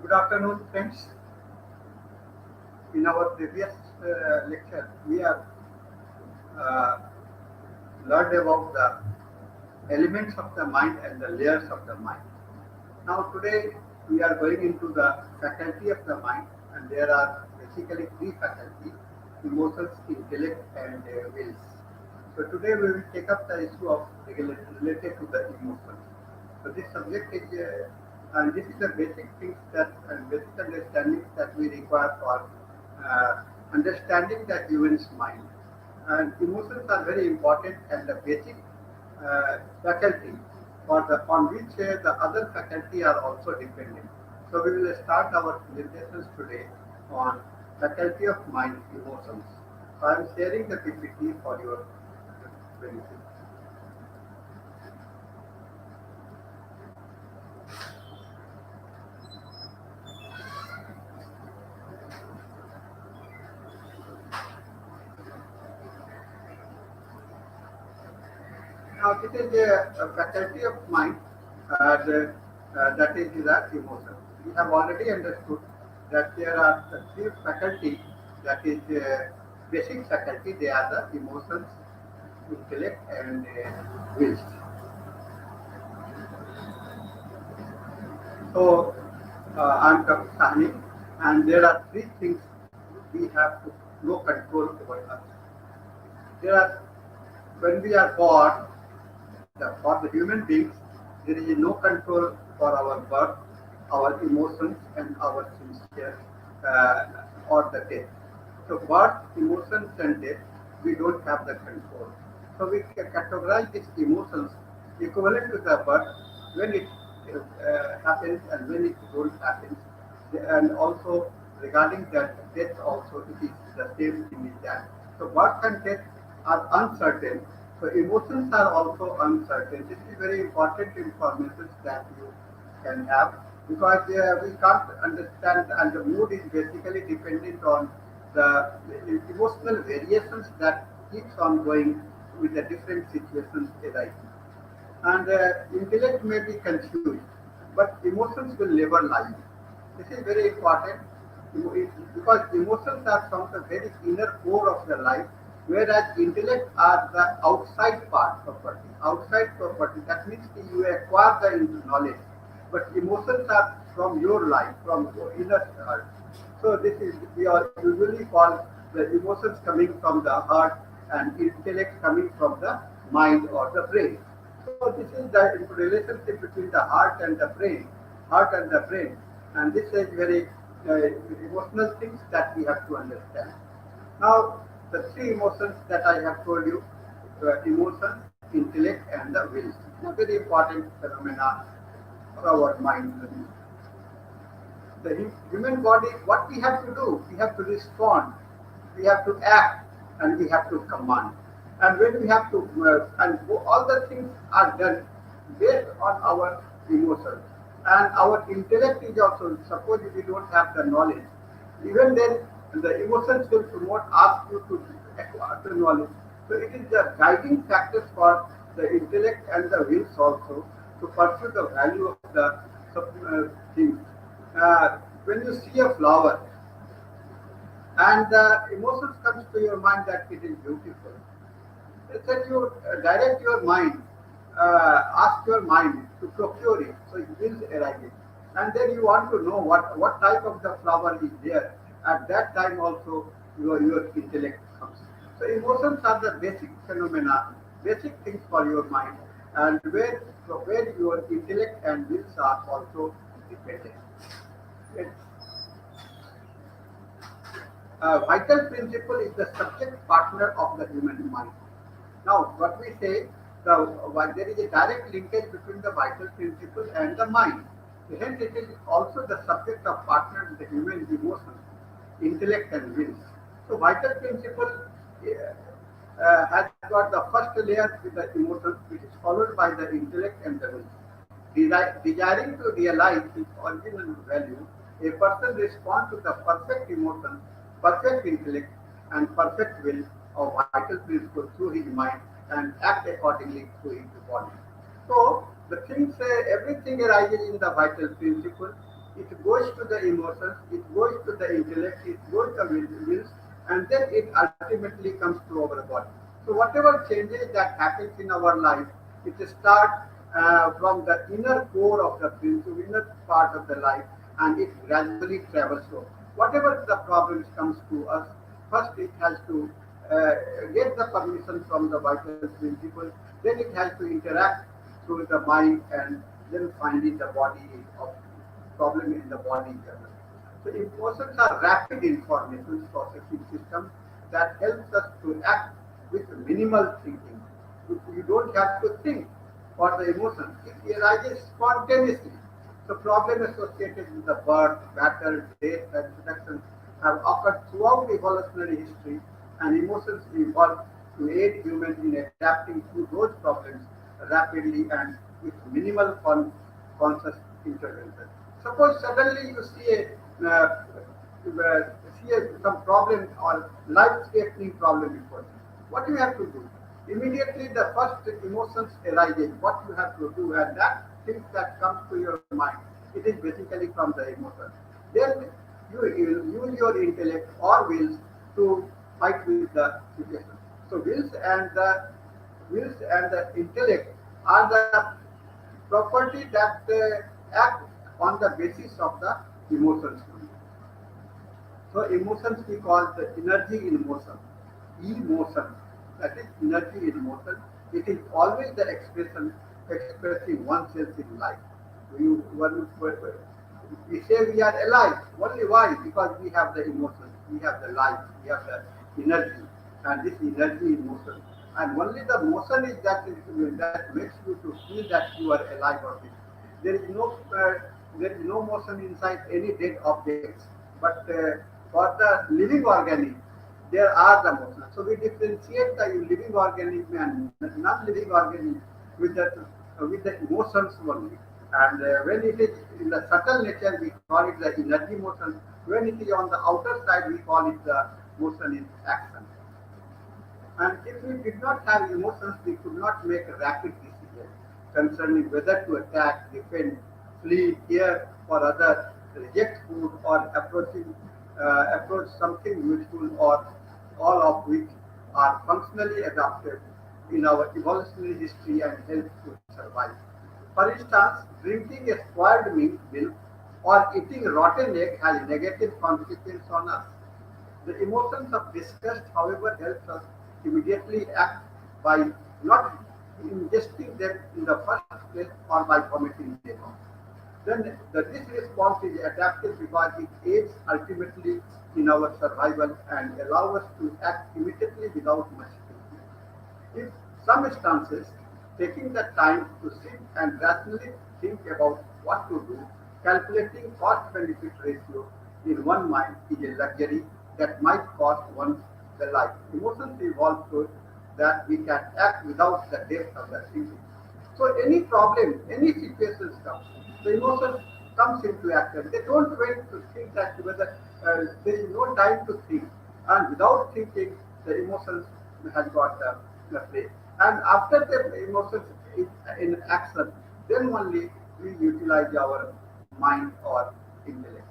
Good afternoon, friends. In our previous lecture, we have uh, learned about the elements of the mind and the layers of the mind. Now, today we are going into the faculty of the mind, and there are basically three faculties: emotions, intellect, and wills. So, today we will take up the issue of related to the emotions. So, this subject is, and this is the basic things that and basic understandings that we require for understanding the human's mind. And emotions are very important and the basic faculty for the on which the other faculty are also dependent. So we will start our presentations today on faculty of mind, emotions. So I am sharing the PPT for your benefit. Now this is a faculty of mind that is the emotion. We have already understood that there are the three faculty that is basic faculty. They are the emotions, intellect, and will. So I'm Dr. Sahni, and there are three things we have to no control over us. There are when we are born, for the human beings, there is no control for our birth, our emotions, and our sincere or the death. So birth, emotions, and death, we don't have the control. So we can categorize these emotions equivalent to the birth when it happens and when it don't happen, and also regarding that death also it is the same thing is that. So birth and death are uncertain. So emotions are also uncertain. This is very important information that you can have because we can't understand and the mood is basically dependent on the emotional variations that keeps on going with the different situations arising. And intellect may be confused, but emotions will never lie. This is very important because emotions are from the very inner core of the life, whereas intellect are the outside part property. Outside property, that means that you acquire the knowledge, but emotions are from your life, from your inner heart. So this is we are usually called the emotions coming from the heart and intellect coming from the mind or the brain. So this is the relationship between the heart and the brain, and this is very emotional things that we have to understand. Now, the three emotions that I have told you, emotion, intellect, and the will, are very important phenomena for our mind. The human body, what we have to do, we have to respond, we have to act, and we have to command. And when we have to, all the things are done based on our emotions. And our intellect is also, suppose if we don't have the knowledge, even then the emotions will not ask you to acquire the knowledge. So it is the guiding factors for the intellect and the wills also to pursue the value of the things. When you see a flower and the emotions comes to your mind that it is beautiful, it's that you direct your mind, ask your mind to procure it, so it will arrive it. And then you want to know what type of the flower is there. At that time also your intellect comes. So emotions are the basic phenomena, basic things for your mind, and where your intellect and wills are also dependent. It's vital principle is the subject partner of the human mind. Now, what we say, there is a direct linkage between the vital principle and the mind. Hence, it is also the subject of partner with the human emotion, intellect, and wills. So, vital principle has got the first layer with the emotion, which is followed by the intellect and the will. Desiring to realize his original value, a person responds to the perfect emotion, perfect intellect, and perfect will of vital principle through his mind and act accordingly through his body. So the things, everything arises in the vital principle. it goes to the emotions, it goes to the intellect, it goes to the wills, and then it ultimately comes to our body. So whatever changes that happens in our life, it starts from the inner core of the brain to inner part of the life, and it gradually travels. So whatever the problems comes to us, first it has to uh, get the permission from the vital principle, then it has to interact through the mind, and then finally the body of problem in the body level. So emotions are rapid information processing systems that helps us to act with minimal thinking. You don't have to think for the emotion. It arises spontaneously. So problems associated with the birth, battle, death, and reproduction have occurred throughout evolutionary history, and emotions evolved to aid humans in adapting to those problems rapidly and with minimal conscious intervention. Suppose suddenly you see some problem or life-threatening problem before you. What you have to do? Immediately the first emotions arises. What you have to do, and that things that comes to your mind, it is basically from the emotion. Then you will use your intellect or wills to fight with the situation. So wills and the intellect are the property that act on the basis of the emotions. So emotions we call the energy in motion. Emotion, that is energy in motion. It is always the expression expressing oneself in life. We say we are alive. Only why? Because we have the emotions, we have the life, we have the energy, and this energy in motion. And only the motion is that makes you to feel that you are alive or this. There is no motion inside any dead objects, but for the living organism, there are the motions. So we differentiate the living organism and non-living organism with the emotions only. And when it is in the subtle nature, we call it the energy motion. When it is on the outer side, we call it the motion in action. And if we did not have emotions, we could not make a rapid decision concerning whether to attack, defend, flee, care for others, reject food, or approach something useful, or all of which are functionally adapted in our evolutionary history and help to survive. For instance, drinking a spoiled milk or eating rotten egg has negative consequences on us. The emotions of disgust, however, helps us immediately act by not ingesting them in the first place or by vomiting them out. This response is adaptive because it aids ultimately in our survival and allows us to act immediately without much thinking. In some instances, taking the time to sit and rationally think about what to do, calculating cost-benefit ratio in one mind is a luxury that might cost one the life. Emotions evolve so that we can act without the depth of the thinking. So any problem, any situations comes, the emotions comes into action. They don't wait to think that whether there is no time to think, and without thinking, the emotions has got the play. And after the emotions in action, then only we utilize our mind or intellect.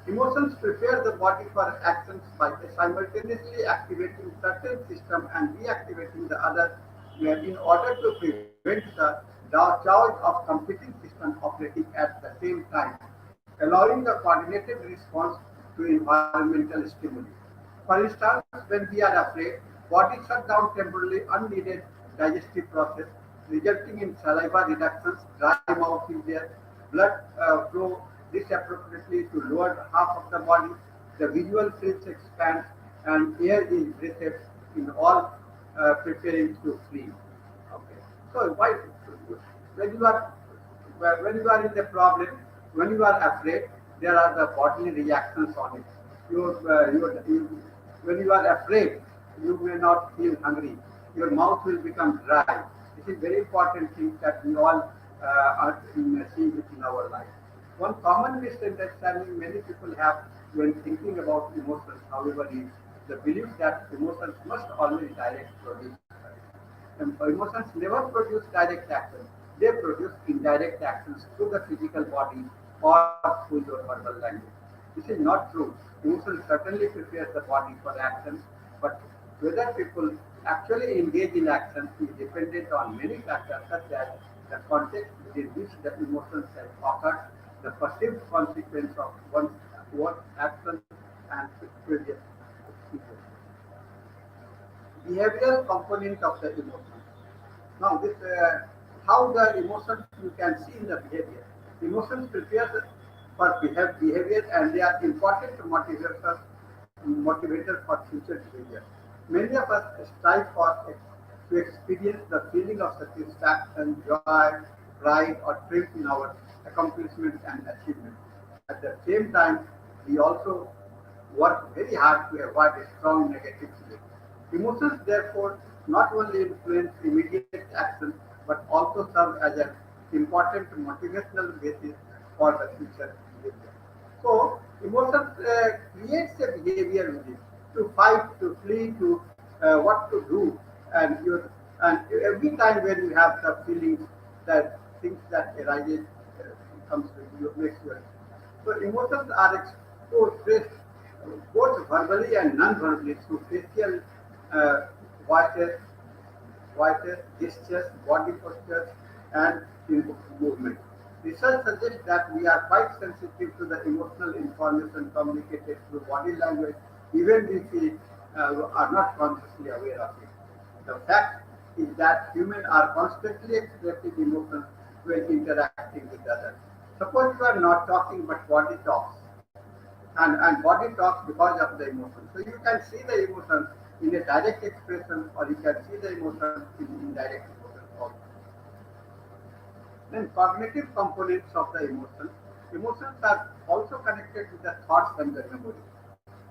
Emotions prepare the body for actions by simultaneously activating certain system and deactivating the other in order to prevent the charge of competing systems operating at the same time, allowing the coordinated response to environmental stimuli. For instance, when we are afraid, body shut down temporarily unneeded digestive process, resulting in saliva reductions, dry mouth is there, blood flow disappropriately to lower half of the body, the visual fields expands, and air is breathed in all preparing to flee. Okay. So why when you are when you are in the problem, when you are afraid, there are the bodily reactions on it. When you are afraid, you may not feel hungry. Your mouth will become dry. This is very important thing that we all are seeing it in our life. One common misunderstanding many people have when thinking about emotions, however, is the belief that emotions must always direct produce. Emotions never produce direct action. They produce indirect actions through the physical body or through your verbal language. This is not true. Emotion certainly prepares the body for action, but whether people actually engage in action is dependent on many factors such as the context within which the emotions have occurred, the perceived consequence of one's actions, and previous experience. Behavioral component of the emotion. Now, this how the emotions you can see in the behavior. Emotions prepare for behavior, and they are important motivators for future behavior. Many of us strive to experience the feeling of satisfaction, joy, pride, or triumph in our accomplishments and achievements. At the same time, we also work very hard to avoid a strong negative feeling. Emotions, therefore, not only influence immediate action but also serve as an important motivational basis for the future behavior. So, emotions creates a behavior within to fight, to flee, to what to do, and you and every time when you have the feelings that things that arises comes to you makes you. So emotions are expressed both verbally and non-verbally through facial uh, voices, gestures, body postures, and movement. Research suggests that we are quite sensitive to the emotional information communicated through body language, even if we are not consciously aware of it. The fact is that humans are constantly expressing emotions when interacting with others. Suppose you are not talking but body talks, and body talks because of the emotion. So you can see the emotion in a direct expression, or you can see the emotion in indirect emotion also. Then cognitive components of the emotion. Emotions are also connected with the thoughts and the memory.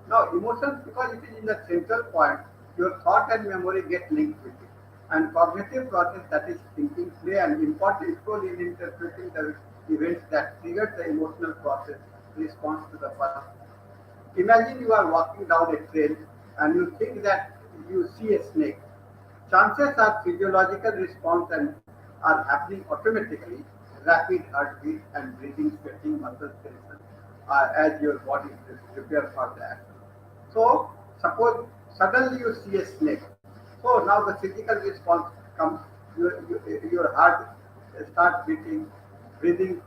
Now emotions, because it is in the central point, your thought and memory get linked with it. And cognitive process, that is thinking, play an important role in interpreting the events that triggered the emotional process response to the first. Imagine you are walking down a trail and you think that you see a snake. Chances are physiological response and are happening automatically, rapid heartbeat and breathing, sweating, muscle tension, as your body prepares for the action. So, suppose suddenly you see a snake. So now the physical response comes. Your heart starts beating, breathing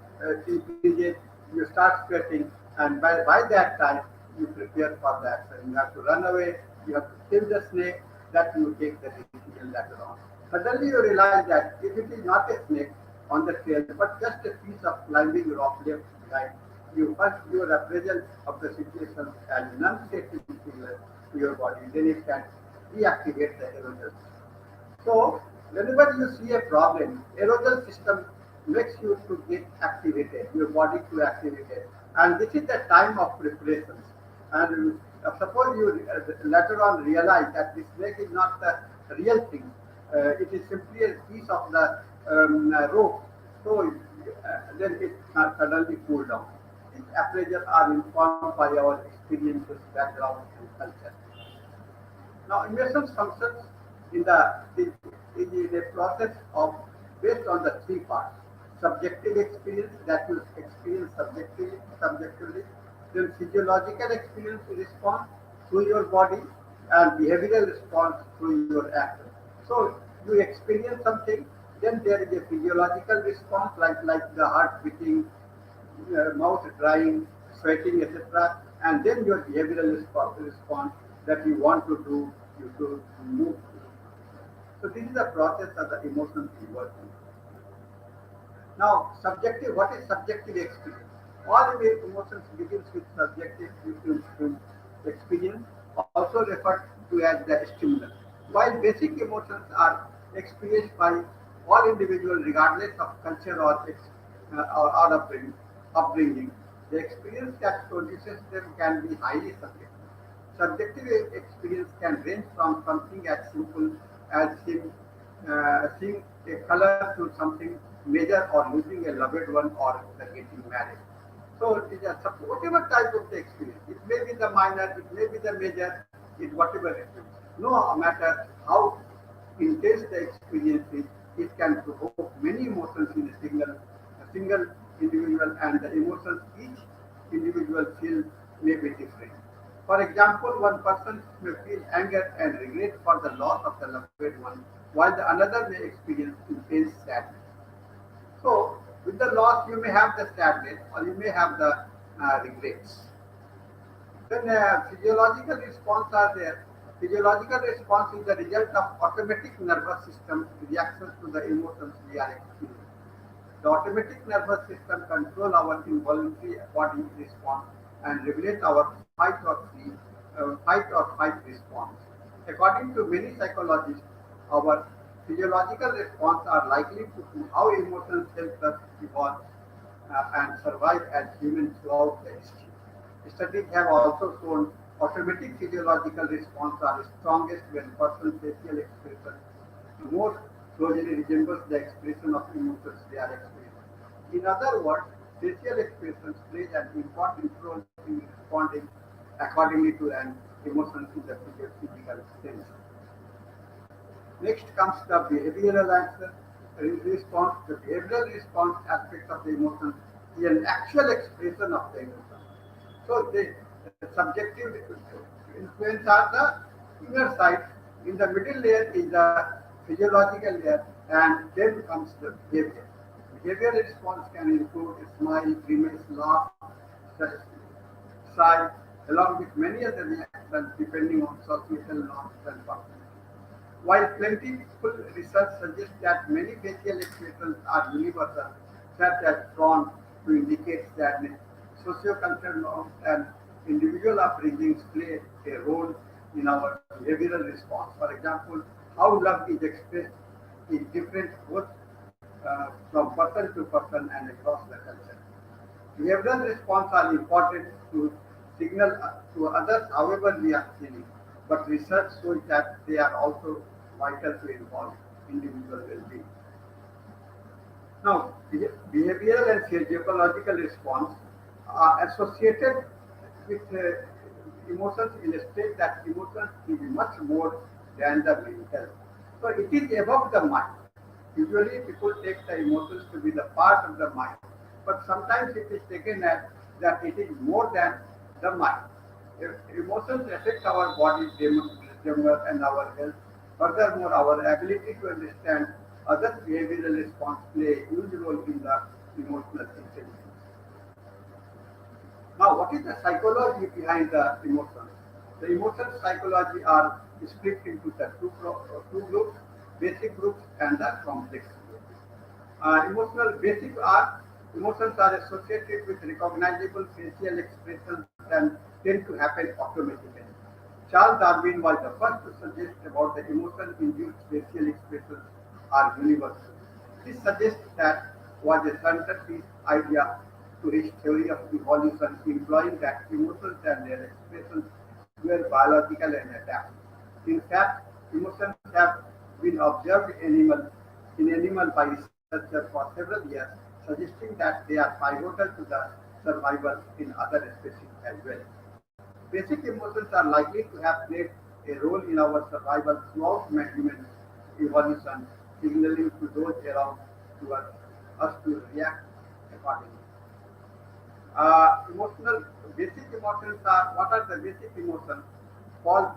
increases. You start sweating, and by that time you prepare for the action. You have to run away. You have to kill the snake. That you take the decision later on. Suddenly you realize that if it is not a snake on the trail, but just a piece of climbing rock left behind, you first your appraisal of the situation as non-static to your body, then it can deactivate the arousal system. So whenever you see a problem, arousal system makes you to get activated, your body to activate it. And this is the time of preparations. And suppose you later on realize that this snake is not the real thing. It is simply a piece of the rope. So then it suddenly cool down. These appraisals are informed by our experiences, background, and culture. Now, emotions functions in in a process of based on the three parts: subjective experience that you experience subjectively, then physiological experience response through your body, and behavioral response through your action. So you experience something, then there is a physiological response like the heart beating, mouth drying, sweating, etc. And then your behavioral response that you want to do, you to move. So this is the process of the emotions we work on. Now, subjective. What is subjective experience? All emotions begins with subjective experience, also referred to as the stimulus. While basic emotions are experienced by all individuals regardless of culture or upbringing, the experience that produces them can be highly subjective. Subjective experience can range from something as simple as seeing a color to something major or losing a loved one or the getting married. So it is whatever type of the experience. It may be the minor, it may be the major, it whatever it is. No matter how intense the experience is, it can provoke many emotions in a single individual and the emotions each individual feels may be different. For example, one person may feel anger and regret for the loss of the loved one, while the another may experience intense sadness. So, with the loss, you may have the sadness or you may have the regrets. Then physiological response are there. Physiological response is the result of automatic nervous system reactions to the emotions we are experiencing. The automatic nervous system control our involuntary body response and regulate our fight or fight response. According to many psychologists, our physiological response are likely to how emotions help us evolve and survive as humans throughout the history. Studies have also shown automatic physiological response are strongest when person's facial expression most closely resembles the expression of emotions they are experiencing. In other words, facial expressions play an important role in responding accordingly to an emotion in the physical sense. Next comes the behavioral answer response. The behavioral response aspect of the emotion is an actual expression of the emotion. So the subjective influence are the inner side. In the middle layer is the physiological layer, and then comes the behavior. Behavioral response can include a smile, grimace, laugh, sigh, along with many other reactions depending on societal norms and personality. While plentiful research suggests that many facial expressions are universal, such as frown to indicate sadness, socio-cultural norms and individual upbringings play a role in our behavioral response. For example, how love is expressed is different both from person to person and across the culture. Behavioral response are important to signal to others however we are feeling, but research shows that they are also vital to involve individual well-being. Now, behavioral and physiological response are associated with emotions illustrate that emotions is much more than the mental. So it is above the mind. Usually people take the emotions to be the part of the mind, but sometimes it is taken as that it is more than the mind. Emotions affect our body tremor and our health. Furthermore, our ability to understand others' behavioral response play a huge role in the emotional intelligence. Now, what is the psychology behind the emotions? The emotions psychology are split into the two groups, basic groups and the complex groups. Emotions are associated with recognizable facial expressions and tend to happen automatically. Charles Darwin was the first to suggest about the emotion-induced facial expressions are universal. This suggests that was a centerpiece idea to his theory of evolution, implying that emotions and their expressions were biological and adaptive. In fact, emotions have been observed in animal by researchers for several years, suggesting that they are pivotal to the survival in other species as well. Basic emotions are likely to have played a role in our survival throughout human evolution, signaling to those around to us to react accordingly. Emotional basic emotions are what are the basic emotions? Paul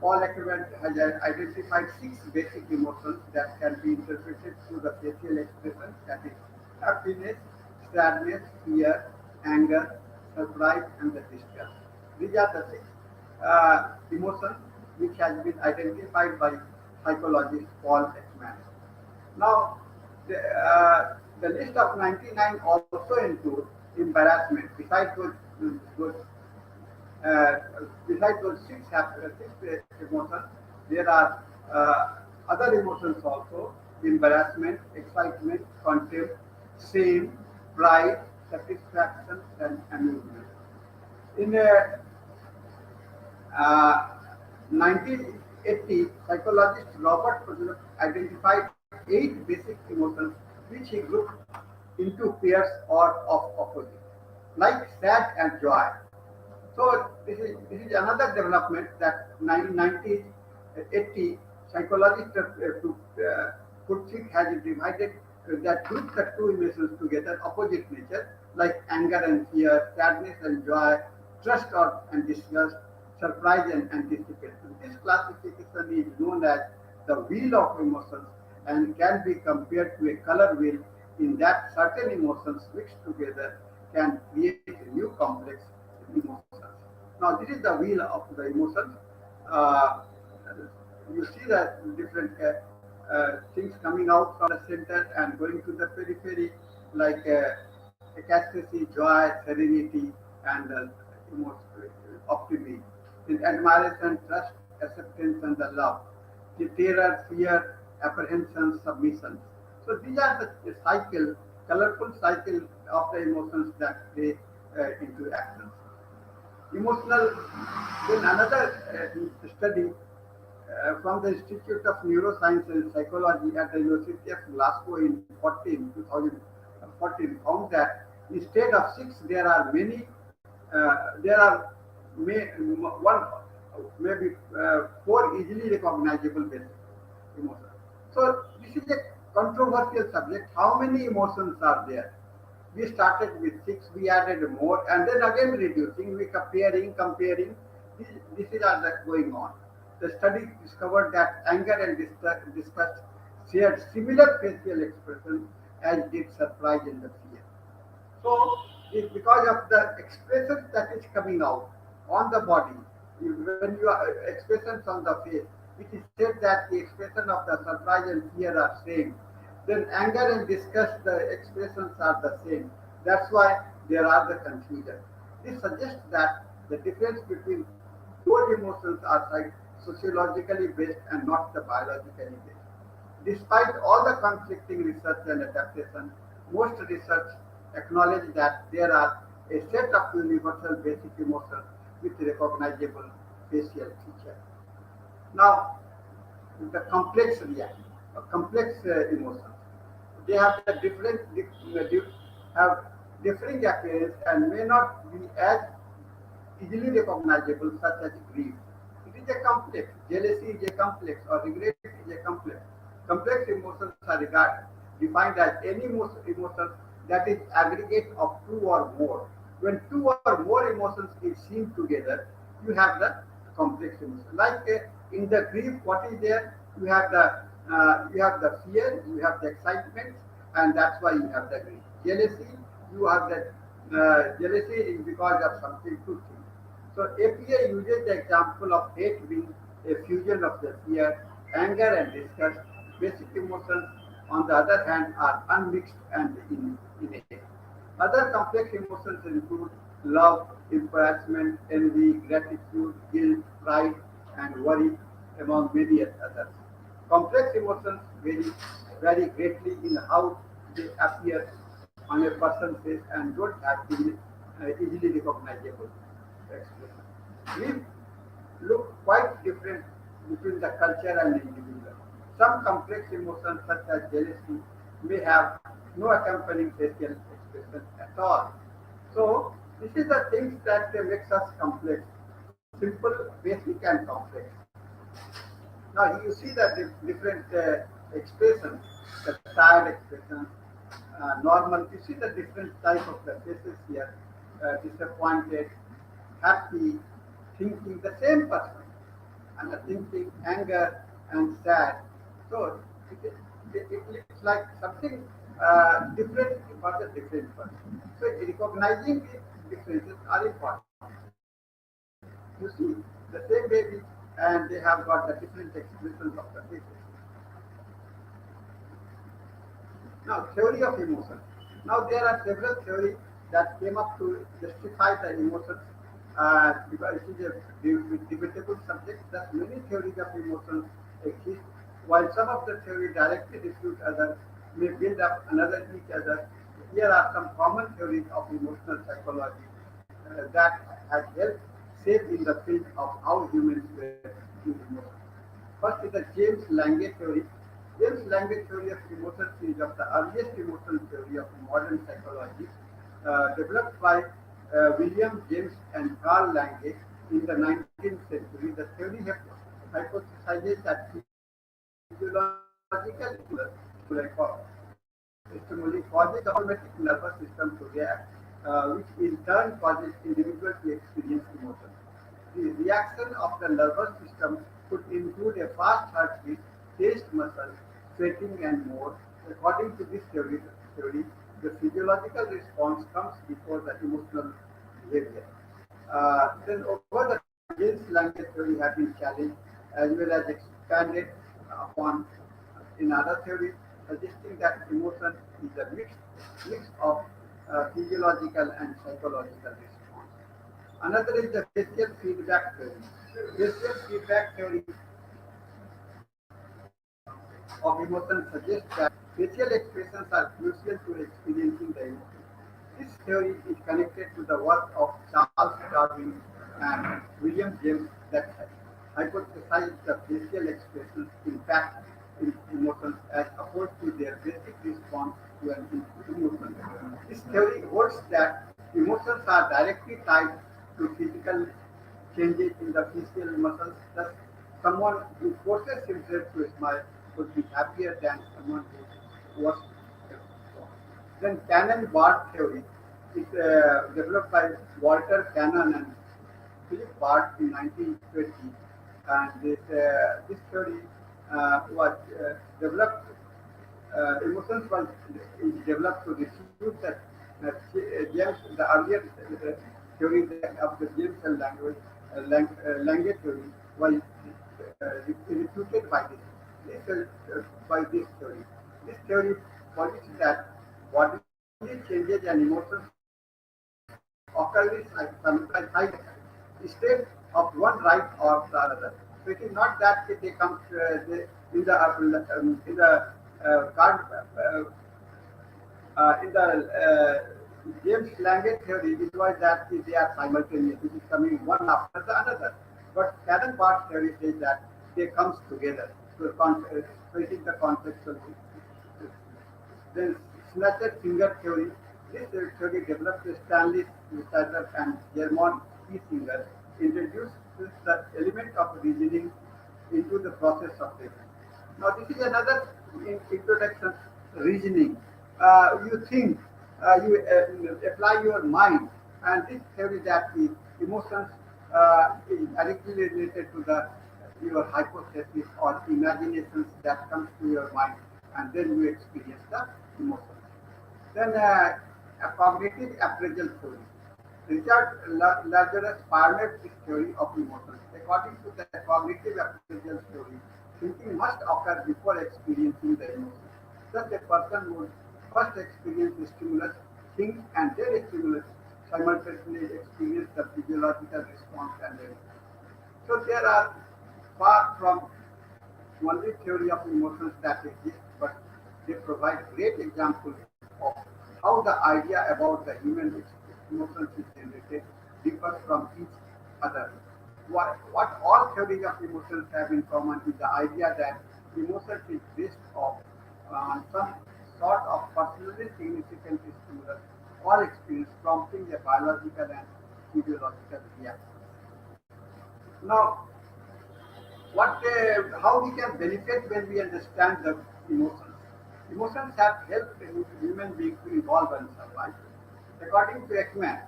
Paul Ekman has identified six basic emotions that can be interpreted through the facial expressions, that is happiness, sadness, fear, anger, surprise, and the distress. These are the six emotions which has been identified by psychologist Paul Ekman. Now, the list of 99 also includes embarrassment. Those uh, besides those six emotions, there are other emotions also: embarrassment, excitement, contempt, shame, pride, satisfaction, and amusement. In 1980, psychologist Robert Puzlov identified eight basic emotions which he grouped into pairs or of opposites, like sad and joy. So this is another development that 1980 psychologist Kurtzik has divided that group the two emotions together, opposite nature, like anger and fear, sadness and joy, trust or and disgust, surprise and anticipation. This classification is known as the wheel of emotions and can be compared to a color wheel in that certain emotions mixed together can create a new complex emotions. Now this is the wheel of the emotions. Uh, you see the different things coming out from the center and going to the periphery, like ecstasy, joy, serenity, and optimism. In admiration, trust, acceptance, and the love. The terror, fear, apprehension, submission. So these are the cycle, colorful cycle of the emotions that play into actions. Emotional, then another study from the Institute of Neuroscience and Psychology at the University of Glasgow in 2014 found that instead of six, there are many, there are one, maybe four easily recognizable basic emotions. So this is a controversial subject. How many emotions are there? We started with six, we added more, and then again reducing, we comparing. This is all that going on. The study discovered that anger and disgust shared similar facial expressions as did surprise and the fear. So it's because of the expressions that is coming out on the body. When you are expressions on the face, it is said that the expression of the surprise and fear are same. Then anger and disgust, the expressions are the same. That's why there are the confusion. This suggests that the difference between those emotions are sociologically based and not the biologically based. Despite all the conflicting research and adaptation, most research acknowledge that there are a set of universal basic emotions with recognizable facial features. Now, the complex reaction, complex emotions, they have the have differing appearance and may not be as easily recognizable, such as grief. It is a complex. Jealousy is a complex, or regret is a complex. Complex emotions are defined as any emotion that is aggregate of two or more. When two or more emotions is seen together, you have the complex emotion. Like in the grief, what is there? You have the fear, you have the excitement, and that's why you have the grief. Jealousy, you have the jealousy is because of something two things. So APA uses the example of hate being a fusion of the fear, anger and disgust. Basic emotions, on the other hand, are unmixed and innate. Other complex emotions include love, embarrassment, envy, gratitude, guilt, pride, and worry, among many others. Complex emotions vary greatly in how they appear on a person's face and don't have easily recognizable expression. We look quite different between the culture and individual. Some complex emotions such as jealousy may have no accompanying facial expression at all. So this is the things that makes us complex, simple, basic and complex. Now you see the different expressions, the sad expressions, normal. You see the different type of the faces here, disappointed, happy, thinking, the same person, and the thinking, anger, and sad. So it looks like something different for the different person. So recognizing the differences are important. You see the same baby, and they have got the different expressions of the faces. Now, theory of emotion. Now, there are several theories that came up to justify the emotions because it is a debatable subject. That many theories of emotions exist, while some of the theories directly refute others, may build up another each other. Here are some common theories of emotional psychology that has helped shape in the field of how humans perceive emotions. First is the James Lange theory. James Lange theory of emotions is of the earliest emotional theory of modern psychology, developed by William James and Carl Lange in the 19th century. The theory hypothesizes that physiological emotions, like stimuli causes the automatic nervous system to react, which in turn causes individual to experience emotion. The reaction of the nervous system could include a fast heartbeat, tensed muscles, sweating, and more. According to this theory, the physiological response comes before the emotional behavior. Then over the time, James language theory has been challenged as well as expanded upon in other theories, suggesting that emotion is a mix of physiological and psychological response. Another is the facial feedback theory. Facial feedback theory of emotion suggests that facial expressions are crucial to experiencing the emotion. This theory is connected to the work of Charles Darwin and William James that hypothesized the facial expressions impact in emotions as opposed to their basic response to an emotion. This theory holds that emotions are directly tied to physical changes in the facial muscles. Thus, someone who forces himself to smile would be happier than someone who was. Then Cannon-Bard theory is developed by Walter Cannon and Philip Bard in 1920, and this theory was developed. Emotions was is developed to refute James the earlier theory of the James and language theory was refuted by this theory. This theory posits that bodily changes and emotions occur simultaneously instead of one right or the other. So it is not that they come in the card in the James language theory, it was that they are simultaneous, it is coming one after the another. But Karen Bart's theory says that they comes together. So it is the contextual thing. Then snatcher finger theory. This theory developed by Stanley Slater and German P. Singer introduced the element of reasoning into the process of thinking. Now this is another introduction, reasoning. You think, you apply your mind, and this theory that the emotions is directly related to the your hypothesis or imaginations that comes to your mind, and then you experience the emotion. Then a cognitive appraisal theory. Richard Lazarus pioneered this theory of emotions. According to the cognitive appraisal theory, thinking must occur before experiencing the emotion. Thus, a person would first experience the stimulus, think, and then stimulus simultaneously experience the physiological response and then. So there are far from only theory of emotions that exist, but they provide great examples of how the idea about the human emotions is generated differs from each other. What all theories of emotions have in common is the idea that emotions is based on some sort of personally significant stimulus or experience prompting a biological and physiological reaction. Now, how we can benefit when we understand the emotions. Emotions have helped human beings to evolve and survive. According to Ekman,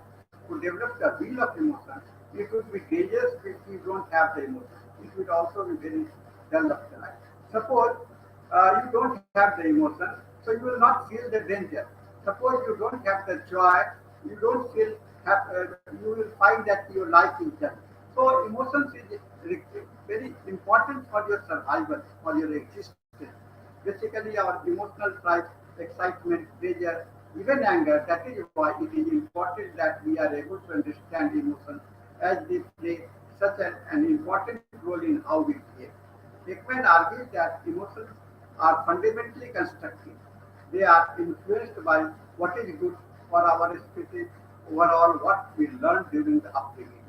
to develop the wheel of emotions, it would be dangerous if we don't have the emotions. It would also be very dull of the life. Suppose you don't have the emotion, so you will not feel the danger. Suppose you don't have the joy, you don't feel you will find that your life is dull. So emotions is very important for your survival, for your existence. Basically, our emotional type, excitement, pleasure, even anger. That is why it is important that we are able to understand emotions as they play such an important role in how we behave. Ekman argues that emotions are fundamentally constructive. They are influenced by what is good for our species, overall what we learn during the upbringing.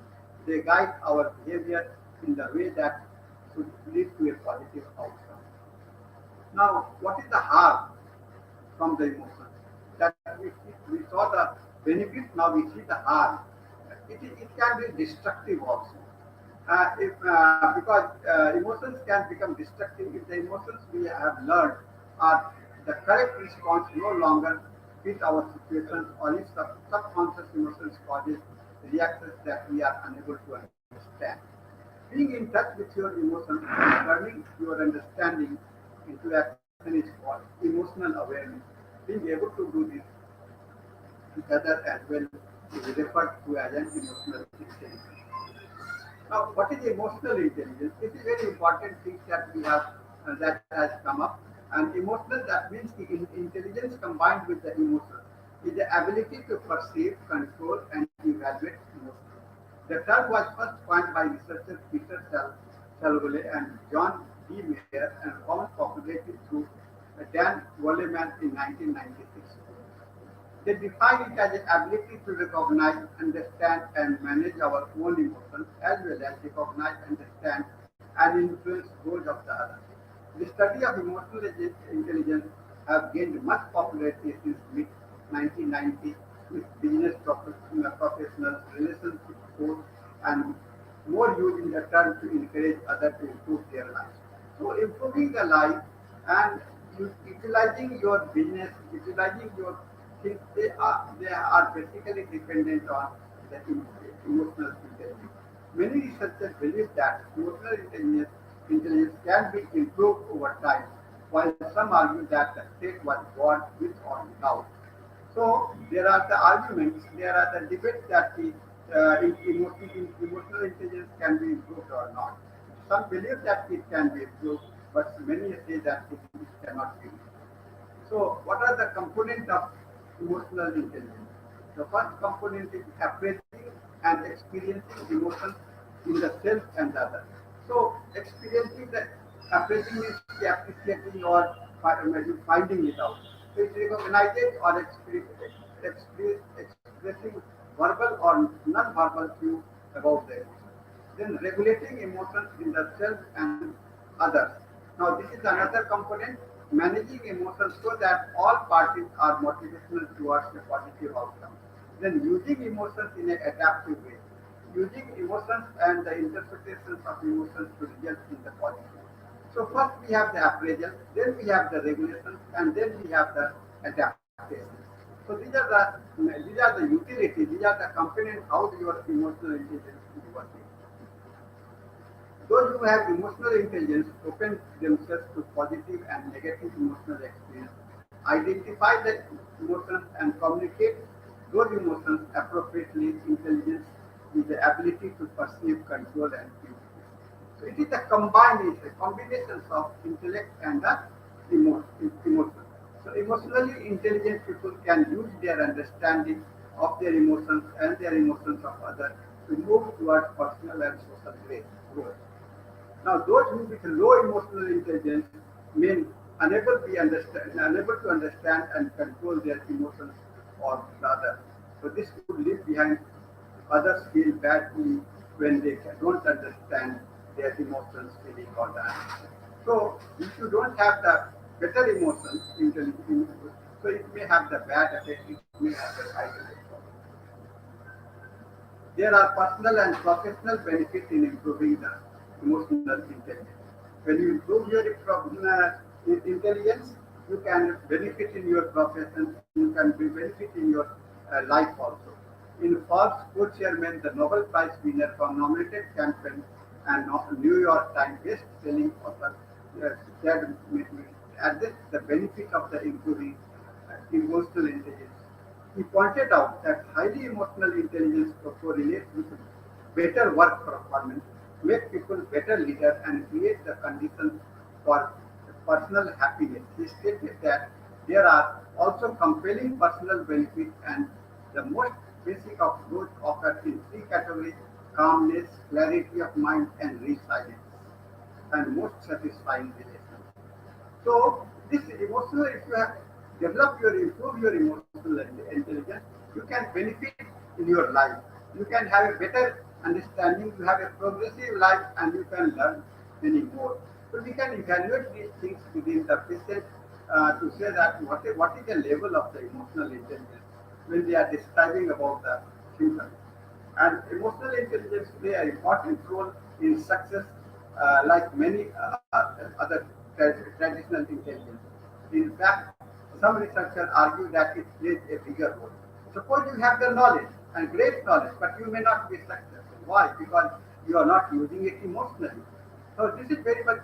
They guide our behavior in the way that should lead to a positive outcome. Now, what is the harm from the emotions? That we saw the benefit, now we see the harm. It can be destructive also. Because emotions can become destructive if the emotions we have learned are The correct response no longer fit our situations or if subconscious emotions causes reactions that we are unable to understand. Being in touch with your emotions and turning your understanding into action is called emotional awareness. Being able to do this together as well is referred to as an emotional intelligence. Now, what is emotional intelligence? This is very important thing that we have that has come up. And emotional, that means the intelligence combined with the emotion is the ability to perceive, control, and evaluate emotions. The term was first coined by researchers Peter Salvole and John D. Mayer and found populated through Dan Wolleman in 1996. They define it as the ability to recognize, understand, and manage our own emotions as well as recognize, understand, and influence those of the other. The study of emotional intelligence have gained much popularity since mid 1990 with business professionals, relationship coach, and more using the term to encourage others to improve their lives. So improving the life and utilizing your business, utilizing your things, they are basically dependent on the emotional intelligence. Many researchers believe that emotional intelligence can be improved over time, while some argue that the state was born with or without. So there are the arguments, there are the debates that the emotional intelligence can be improved or not. Some believe that it can be improved, but many say that it cannot be. So, what are the components of emotional intelligence? The first component is appraising and experiencing emotions in the self and the other. So, experiencing the appraising is the appreciating or finding it out. So, it recognizes or expressing verbal or non-verbal cues about the emotion. Then regulating emotions in the self and others. Now this is another component, managing emotions so that all parties are motivational towards a positive outcome. Then using emotions in an adaptive way. Using emotions and the interpretations of emotions to result in the positive. So first we have the appraisal, then we have the regulations, and then we have the adaptation. So these are the utility, these are the components how your emotional intelligence is working. Those who have emotional intelligence open themselves to positive and negative emotional experience, identify the emotions and communicate those emotions appropriately. Intelligence is the ability to perceive, control, and influence. So it is a combination of intellect and the emotion. So emotionally intelligent people can use their understanding of their emotions and their emotions of others to move towards personal and social growth. Now, those who with low emotional intelligence may unable to understand and control their emotions or rather. So this could leave behind others feel badly when they don't understand their emotions, feeling or that. So if you don't have the better emotions, so it may have the bad effect, it may have the side effect. There are personal and professional benefits in improving the emotional intelligence. When you improve your intelligence, you can benefit in your profession, you can be benefit in your life also. In Forbes co-chairman, the Nobel Prize winner for nominated campaign and New York Times best-selling author said addressed the benefit of the improving emotional intelligence. He pointed out that highly emotional intelligence correlates with better work performance, make people better leaders, and create the conditions for personal happiness. He stated that there are also compelling personal benefits, and the most basic of those occur in three categories: calmness, clarity of mind, and resilience, and most satisfying relations. So this emotional, if you have developed your improve your emotional intelligence, you can benefit in your life. You can have a better understanding. You have a progressive life, and you can learn many more. So we can evaluate these things within the patient to say that what is the level of the emotional intelligence when they are describing about the symptoms. And emotional intelligence play an important role in success, like many other traditional intelligence. In fact, some researchers argue that it plays a bigger role. Suppose you have the knowledge and great knowledge, but you may not be successful. Why? Because you are not using it emotionally. So this is very much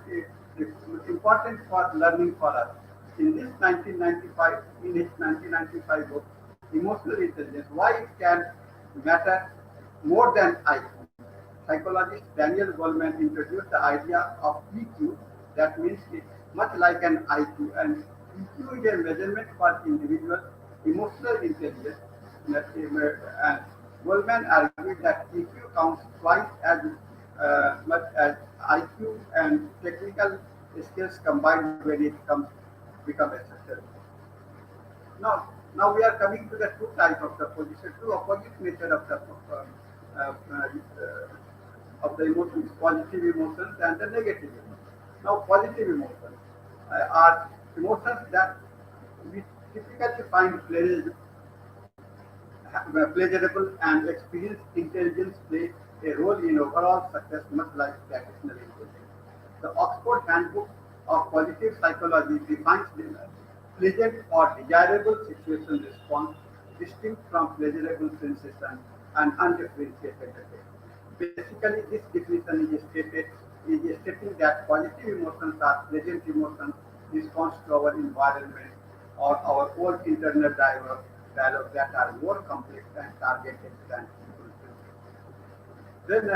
important for learning for us. In this 1995, in his 1995 book, Emotional Intelligence, why it can matter more than IQ. Psychologist Daniel Goleman introduced the idea of EQ, that means it's much like an IQ, and EQ is a measurement for individual emotional intelligence. And Goleman argued that EQ counts twice as much as IQ and technical skills combined when it comes become essential. Now we are coming to the two types of the position, two opposite nature of the emotions, positive emotions and the negative emotions. Now, positive emotions are emotions that we typically find pleasurable and experience intelligence play a role in overall success, much like traditional intelligence. The Oxford Handbook of Positive Psychology defines pleasant or desirable situation response distinct from pleasurable sensation and undifferentiated effect. Basically, this definition is stating that positive emotions are pleasant emotions response to our environment or our own internal dialogue that are more complex and targeted than simple feelings. Then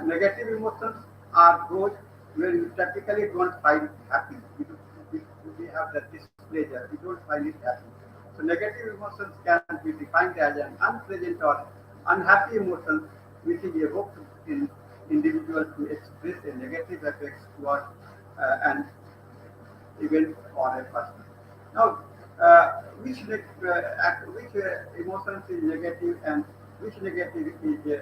negative emotions are those where you typically don't find happy. We, we have the displeasure. We don't find it happy. So negative emotions can be defined as an unpleasant or unhappy emotion which is evoked in individuals to express a negative effects toward an event or a person. Now, which emotions is negative and which negative is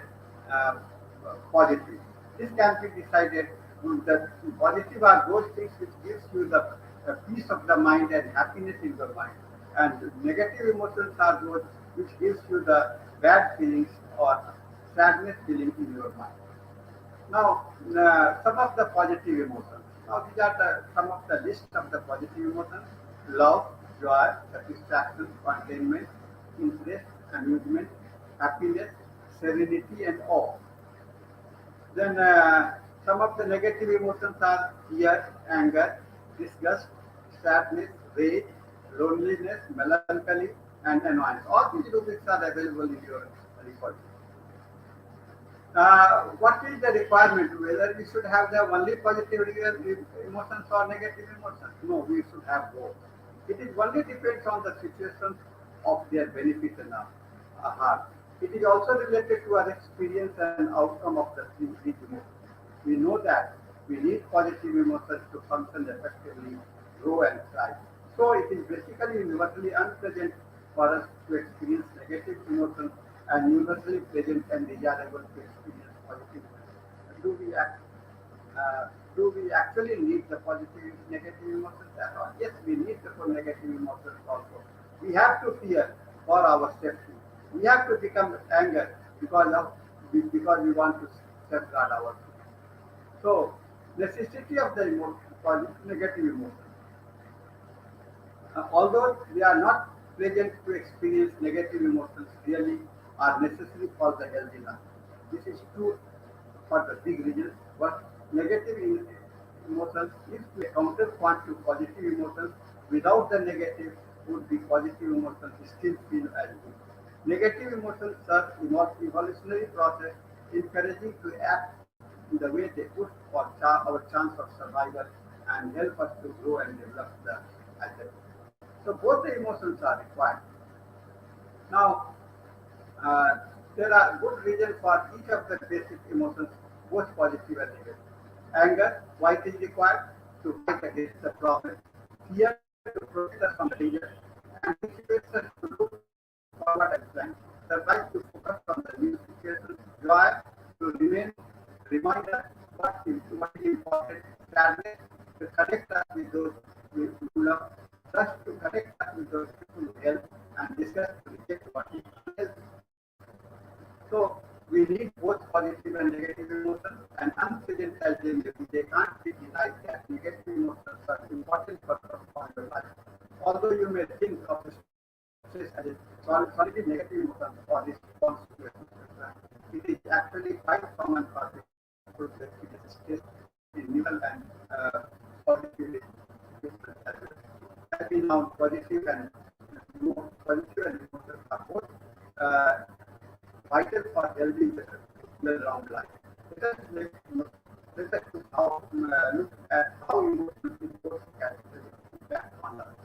positive? This can be decided. The positive are those things which gives you the peace of the mind and happiness in the mind, and negative emotions are those which gives you the bad feelings or sadness feeling in your mind. Now, some of the positive emotions. Now, these are some of the list of the positive emotions: love, joy, satisfaction, contentment, interest, amusement, happiness, serenity, and awe. Then, some of the negative emotions are fear, anger, disgust, sadness, rage, loneliness, melancholy, and annoyance. All these rubrics are available in your report. What is the requirement? Whether we should have the only positive emotions or negative emotions? No, we should have both. It is only depends on the situation of their benefit and harm. It is also related to our experience and outcome of the three emotions. We know that we need positive emotions to function effectively, grow and thrive. So it is basically universally unpleasant for us to experience negative emotions and universally pleasant and desirable to experience positive emotions. Do we actually need the positive negative emotions at all? Yes, we need the negative emotions also. We have to fear for our safety. We have to become anger because we want to safeguard our freedom. So necessity of the negative emotions. Although they are not pleasant to experience, negative emotions really are necessary for the healthy life. This is true for the big reasons, but negative emotions is a counterpoint to positive emotions. Without the negative, would be positive emotions still feel as good. Negative emotions serve evolutionary process, encouraging to act in the way they push for our chance of survival and help us to grow and develop the identity. So both the emotions are required. Now, there are good reasons for each of the basic emotions, both positive and negative. Anger, why it is required? To fight against the problem. Fear, to protect us from the danger. Anticipation, to look forward and plan. Survive, to focus on the new situation. Joy, to remind us what is important. Sadness, to connect us with those who love. Trust, to connect us with those people who help. And discuss, to reject what is unhealthy. So we need both positive and negative emotions, and unpleasant as they may be, they can't be denied that negative emotions are important for your life. although you may think of stress as a solidly negative emotion or response to a stress, it is actually quite common for people to experience stress in neutral and positively different as well. As we know, positive and emotions are both uh, vital for healthy well-rounded life. Let us look at how emotions in both categories impact on us.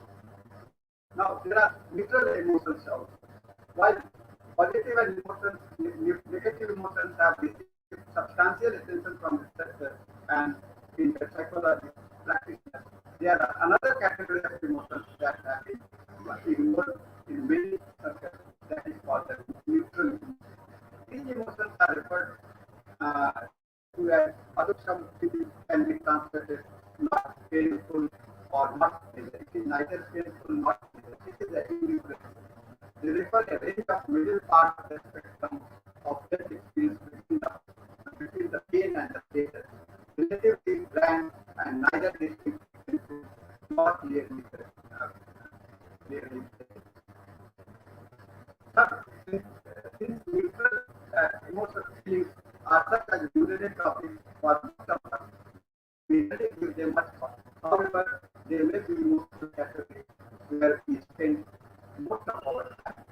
Now, there are neutral emotions also. While positive and negative emotions have received substantial attention from researchers and in the psychology practitioners, there are another category of emotions that have been ignored in many circles, that is called the neutral emotions. These emotions are referred to as, although some feelings can be translated not painful or not pleasant. It is neither painful nor pleasant. It is a neutral. They refer a range of middle part of the spectrum of felt experience between the pain and the pleasure, relatively bland and neither distinct nor clearly clearly. Since neutral emotional feelings are such a usually topic for most of us, we rarely give them much thought. However, they may be emotional categories where we spend most of our time.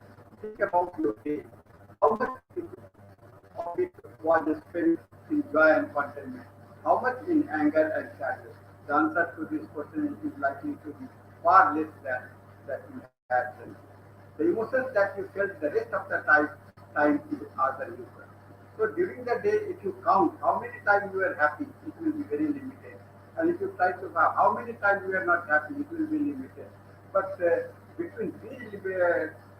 Think about your day. How much of it was spent in joy and contentment? How much in anger and sadness? The answer to this question is likely to be far less than that you had done. The emotions that you felt the rest of the time are the neutral. So during the day, if you count how many times you are happy, it will be very limited. And if you try to count how many times you are not happy, it will be limited. But between these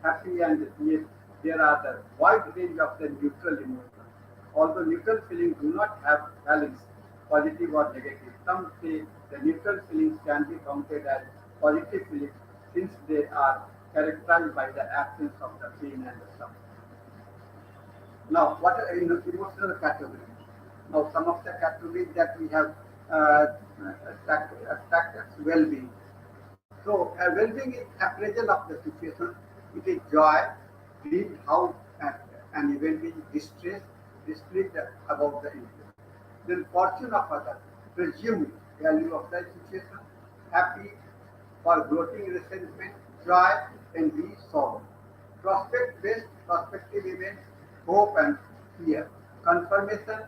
happy and yes, there are the wide range of the neutral emotions. Although neutral feelings do not have values, positive or negative, some say the neutral feelings can be counted as positive feelings since they are characterized by the absence of the pain and the suffering. Now, what are emotional categories? Now, some of the categories that we have attacked as well-being. So, well-being is appraisal of the situation. It is joy, grief, how an event is distress, displeased about the event. Then fortune of others, presumed value of the situation, happy for gloating resentment, joy, envy, sorrow. Prospect-based prospective events, hope and fear. Confirmation,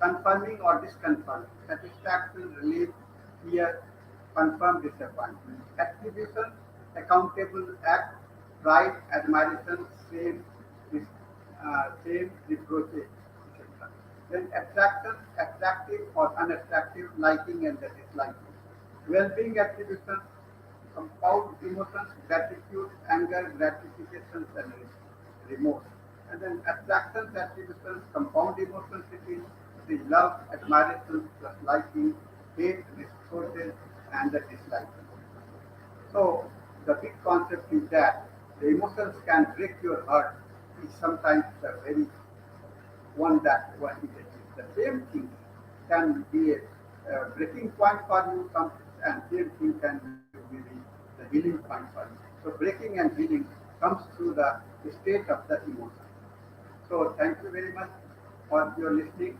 confirming or disconfirming. Satisfaction, relief, fear, confirm disappointment. Attribution, accountable act, pride, admiration, shame, reproaches, etc. Then attraction, attractive or unattractive, liking and the disliking. Well-being attribution, compound emotions, gratitude, anger, gratifications, and remorse. And then attractions, attributions, compound emotions, it is love, admiration, plus liking, hate, resources, and the disliking. So the big concept is that the emotions can break your heart is sometimes the very one that one is achieved. The same thing can be a breaking point for you, and same thing can be the healing point for you. So breaking and healing comes through the state of the emotion. So thank you very much for your listening,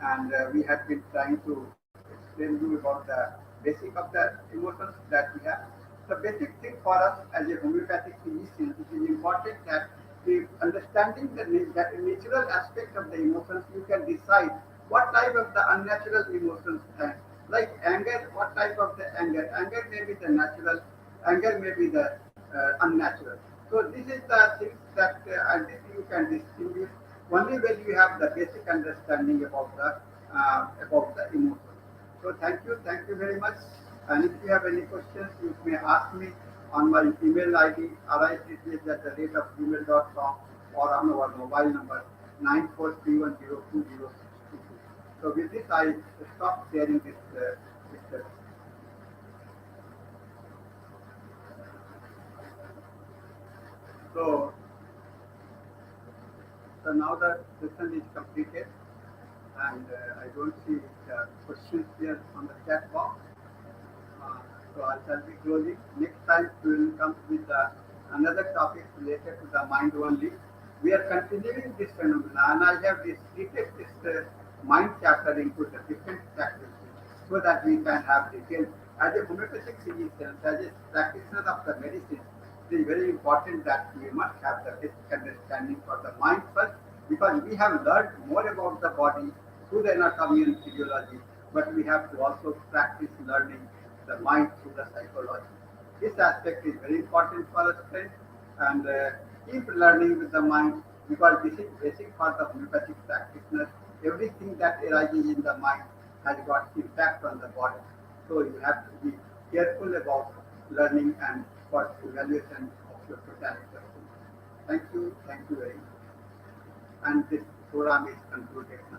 and we have been trying to explain you about the basic of the emotions that we have. The basic thing for us as a homeopathic physician, it is important that if understanding the natural aspect of the emotions, you can decide what type of the unnatural emotions, like anger, what type of the anger. Anger may be the natural, anger may be the unnatural. So this is the things that and this you can distinguish only when you have the basic understanding about the emotions. So thank you very much. And if you have any questions, you may ask me on my email ID risits@gmail.com or on our mobile number 9431020622. So with this, I stop sharing this. So, so now the session is completed, and I don't see the questions here on the chat box. Uh, So I shall be closing. Next time we will come with another topic related to the mind only. We are continuing this phenomena, and I have split this mind chapter into the different chapters so that we can have details. As a homeopathic physician, as a practitioner of the medicine, it is very important that we must have the basic understanding for the mind first, because we have learned more about the body through the anatomy and physiology, but we have to also practice learning the mind through the psychology. This aspect is very important for us, friends, and keep learning with the mind, because this is basic for the homeopathic practitioner. Everything that arises in the mind has got impact on the body. So you have to be careful about learning and for evaluation of your totality of things. Thank you very much. And this program is concluded now.